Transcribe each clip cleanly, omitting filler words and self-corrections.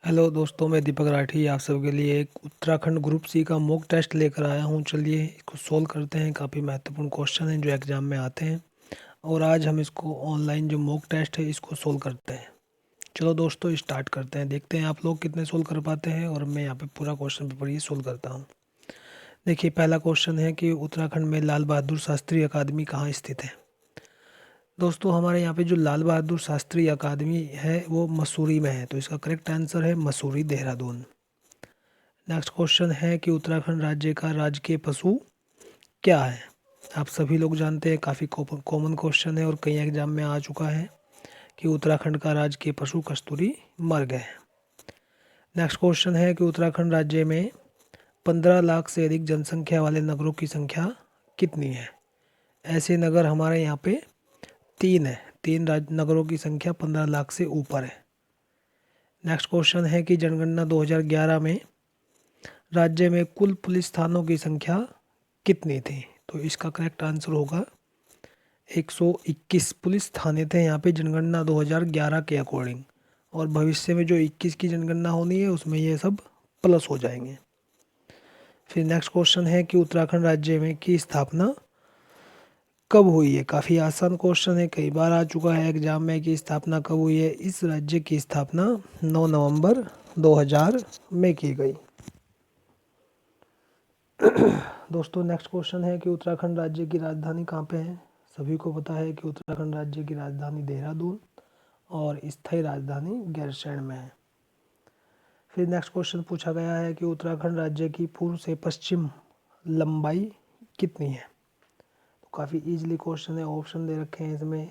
Hello दोस्तों, मैं दीपक राठी आप सबके लिए एक उत्तराखंड ग्रुप सी का मॉक टेस्ट लेकर आया हूँ। चलिए इसको सोल्व करते हैं। काफ़ी महत्वपूर्ण क्वेश्चन हैं जो एग्ज़ाम में आते हैं और आज हम इसको ऑनलाइन जो मॉक टेस्ट है इसको सोल्व करते हैं। चलो दोस्तों स्टार्ट करते हैं, देखते हैं आप लोग कितने सोल्व कर पाते हैं और मैं यहाँ पे पूरा क्वेश्चन पेपर ही सोल्व करता हूँ। देखिए पहला क्वेश्चन है कि उत्तराखंड में लाल बहादुर शास्त्री अकादमी कहाँ स्थित है। दोस्तों हमारे यहाँ पे जो लाल बहादुर शास्त्री अकादमी है वो मसूरी में है, तो इसका करेक्ट आंसर है मसूरी, देहरादून। नेक्स्ट क्वेश्चन है कि उत्तराखंड राज्य का राजकीय पशु क्या है। आप सभी लोग जानते हैं, काफ़ी कॉमन क्वेश्चन है और कई एग्जाम में आ चुका है कि उत्तराखंड का राजकीय पशु कस्तूरी मृग है। नेक्स्ट क्वेश्चन है कि उत्तराखंड राज्य में 15 लाख से अधिक जनसंख्या वाले नगरों की संख्या कितनी है। ऐसे नगर हमारे यहाँ पे 3 है, 3 नगरों की संख्या 15 लाख से ऊपर है। नेक्स्ट क्वेश्चन है कि जनगणना 2011 में राज्य में कुल पुलिस थानों की संख्या कितनी थी। तो इसका करेक्ट आंसर होगा 121 पुलिस थाने थे यहाँ पे जनगणना 2011 के अकॉर्डिंग, और भविष्य में जो 21 की जनगणना होनी है उसमें ये सब प्लस हो जाएंगे। फिर नेक्स्ट क्वेश्चन है कि उत्तराखंड राज्य में की स्थापना कब हुई है। काफ़ी आसान क्वेश्चन है, कई बार आ चुका है एग्जाम में कि स्थापना कब हुई है। इस राज्य की स्थापना 9 नवंबर 2000 में की गई। दोस्तों नेक्स्ट क्वेश्चन है कि उत्तराखंड राज्य की राजधानी कहाँ पे है। सभी को पता है कि उत्तराखंड राज्य की राजधानी देहरादून और स्थायी राजधानी गैरसैंण में है। फिर नेक्स्ट क्वेश्चन पूछा गया है कि उत्तराखंड राज्य की पूर्व से पश्चिम लंबाई कितनी है। तो काफ़ी इजीली क्वेश्चन है, ऑप्शन दे रखे हैं इसमें।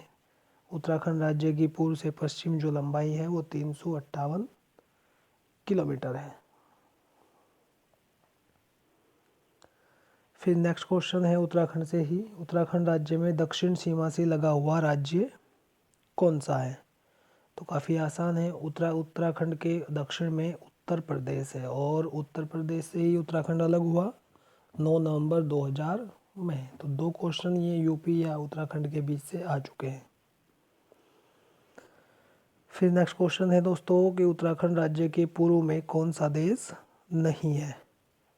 उत्तराखंड राज्य की पूर्व से पश्चिम जो लंबाई है वो 358 किलोमीटर है। फिर नेक्स्ट क्वेश्चन है उत्तराखंड से ही, उत्तराखंड राज्य में दक्षिण सीमा से लगा हुआ राज्य कौन सा है। तो काफ़ी आसान है, उत्तराखंड के दक्षिण में उत्तर प्रदेश है और उत्तर प्रदेश से ही उत्तराखंड अलग हुआ 9 नवंबर 2000 में। तो 2 क्वेश्चन ये यूपी या उत्तराखंड के बीच से आ चुके हैं। फिर नेक्स्ट क्वेश्चन है दोस्तों कि उत्तराखंड राज्य के पूर्व में कौन सा देश नहीं है।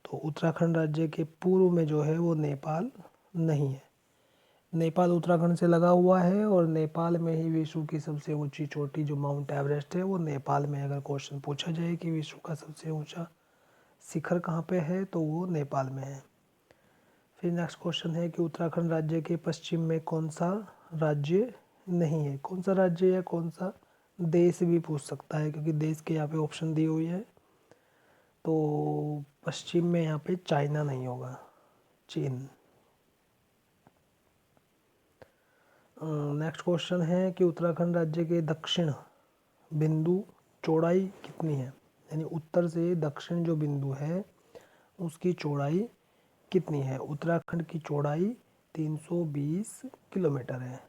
तो उत्तराखंड राज्य के पूर्व में जो है वो नेपाल नहीं है। नेपाल उत्तराखंड से लगा हुआ है और नेपाल में ही विश्व की सबसे ऊंची चोटी जो माउंट एवरेस्ट है वो नेपाल में। अगर क्वेश्चन पूछा जाए कि विश्व का सबसे ऊंचा शिखर कहाँ पे है तो वो नेपाल में है। फिर नेक्स्ट क्वेश्चन है कि उत्तराखंड राज्य के पश्चिम में कौन सा राज्य नहीं है। कौन सा राज्य या कौन सा देश भी पूछ सकता है, क्योंकि देश के यहाँ पे ऑप्शन दी हुई है। तो पश्चिम में यहाँ पे चाइना नहीं होगा, चीन। नेक्स्ट क्वेश्चन है कि उत्तराखंड राज्य के दक्षिण बिंदु चौड़ाई कितनी है। यानी उत्तर से दक्षिण जो बिंदु है उसकी चौड़ाई कितनी है। उत्तराखंड की चौड़ाई 320 किलोमीटर है।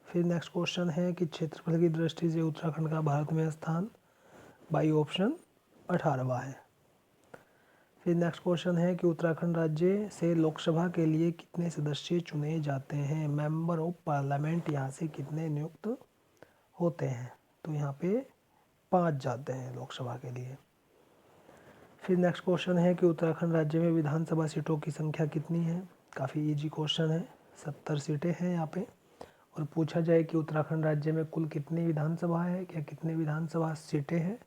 फिर नेक्स्ट क्वेश्चन है कि क्षेत्रफल की दृष्टि से उत्तराखंड का भारत में स्थान बाई ऑप्शन 18वां है। फिर नेक्स्ट क्वेश्चन है कि उत्तराखंड राज्य से लोकसभा के लिए कितने सदस्य चुने जाते हैं। मेंबर ऑफ पार्लियामेंट यहाँ से कितने नियुक्त होते हैं। तो यहाँ पे 5 जाते हैं लोकसभा के लिए। फिर नेक्स्ट क्वेश्चन है कि उत्तराखंड राज्य में विधानसभा सीटों की संख्या कितनी है। काफ़ी इजी क्वेश्चन है, 70 सीटें हैं यहाँ पे। और पूछा जाए कि उत्तराखंड राज्य में कुल कितनी विधानसभा है या कितने विधानसभा सीटें हैं,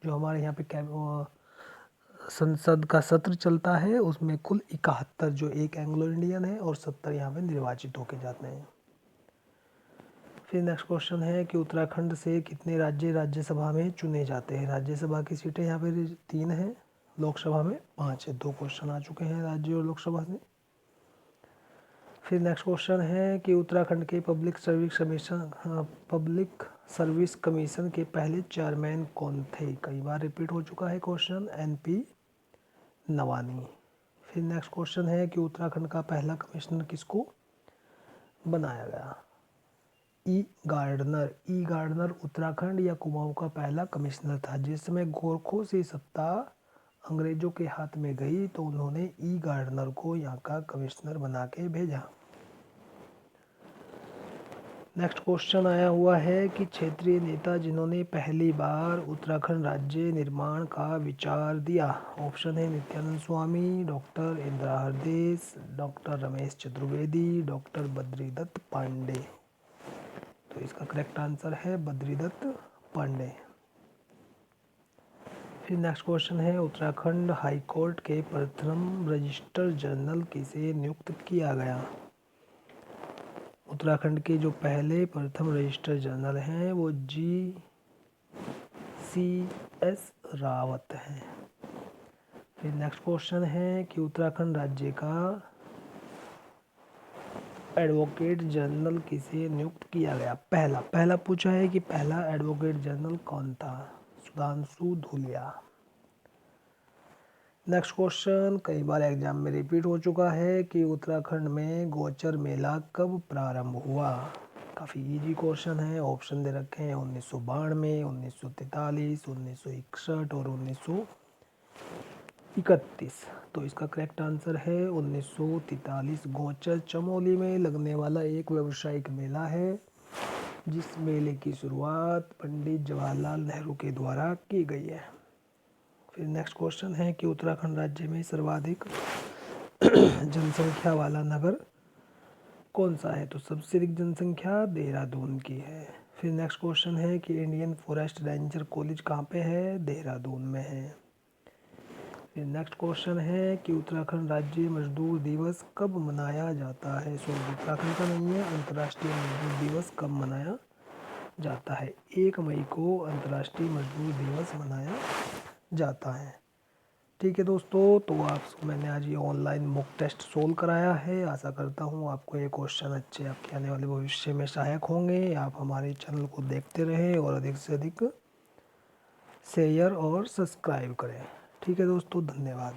जो हमारे यहाँ पे संसद का सत्र चलता है उसमें कुल 71, जो एक एंग्लो इंडियन है और 70 यहाँ पे निर्वाचित होके जाते हैं। फिर नेक्स्ट क्वेश्चन है कि उत्तराखंड से कितने राज्य राज्यसभा में चुने जाते हैं। राज्यसभा की सीटें यहाँ पे 3 हैं, लोकसभा में 5 है। 2 क्वेश्चन आ चुके हैं राज्य और लोकसभा से। फिर नेक्स्ट क्वेश्चन है कि उत्तराखंड के पब्लिक सर्विस कमीशन के पहले चेयरमैन कौन थे। कई बार रिपीट हो चुका है क्वेश्चन, NP नवानी। फिर नेक्स्ट क्वेश्चन है कि उत्तराखंड का पहला कमिश्नर किसको बनाया गया। ई गार्डनर उत्तराखंड या कुमाऊं का पहला कमिश्नर था। जिस समय गोरखों से सत्ता अंग्रेजों के हाथ में गई तो उन्होंने ई गार्डनर को यहाँ का कमिश्नर बना के भेजा। नेक्स्ट क्वेश्चन आया हुआ है कि क्षेत्रीय नेता जिन्होंने पहली बार उत्तराखंड राज्य निर्माण का विचार दिया। ऑप्शन है Nityanand Swami, doctor Indira Hardes, doctor Ramesh Chaturvedi, doctor Badridatt Pande. तो इसका करेक्ट आंसर है बद्रीदत्त पांडे। फिर नेक्स्ट क्वेश्चन है उत्तराखंड हाई कोर्ट के प्रथम रजिस्ट्रार जनरल किसे नियुक्त किया गया। उत्तराखंड के जो पहले प्रथम रजिस्ट्रार जनरल हैं वो GCS रावत हैं। फिर नेक्स्ट क्वेश्चन है कि उत्तराखंड राज्य का एडवोकेट जनरल किसे नियुक्त किया गया। पहला पूछा है कि पहला एडवोकेट जनरल कौन था। सुधांशु धूलिया। नेक्स्ट क्वेश्चन कई बार एग्जाम में रिपीट हो चुका है कि उत्तराखंड में गौचर मेला कब प्रारंभ हुआ। काफ़ी इजी क्वेश्चन है। ऑप्शन दे रखे हैं 1992, 1943, 1961 और 1931। तो इसका करेक्ट आंसर है 1943। गौचर चमोली में लगने वाला एक व्यावसायिक मेला है जिस मेले की शुरुआत पंडित जवाहरलाल नेहरू के द्वारा की गई है। फिर नेक्स्ट क्वेश्चन है कि उत्तराखंड राज्य में सर्वाधिक जनसंख्या वाला नगर कौन सा है। तो सबसे अधिक जनसंख्या देहरादून की है। फिर नेक्स्ट क्वेश्चन है कि इंडियन फॉरेस्ट रेंजर कॉलेज कहाँ पे है। देहरादून में है। फिर नेक्स्ट क्वेश्चन है कि उत्तराखंड राज्य मजदूर दिवस कब मनाया जाता है। सॉरी उत्तराखंड का नहीं है, अंतर्राष्ट्रीय मजदूर दिवस कब मनाया जाता है। 1 मई को अंतर्राष्ट्रीय मजदूर दिवस मनाया जाता है। ठीक है दोस्तों, तो आपको मैंने आज ये ऑनलाइन मॉक टेस्ट सोल्व कराया है। आशा करता हूँ आपको ये क्वेश्चन अच्छे आपके आने वाले भविष्य में सहायक होंगे। आप हमारे चैनल को देखते रहें और अधिक से अधिक शेयर और सब्सक्राइब करें। ठीक है दोस्तों, धन्यवाद।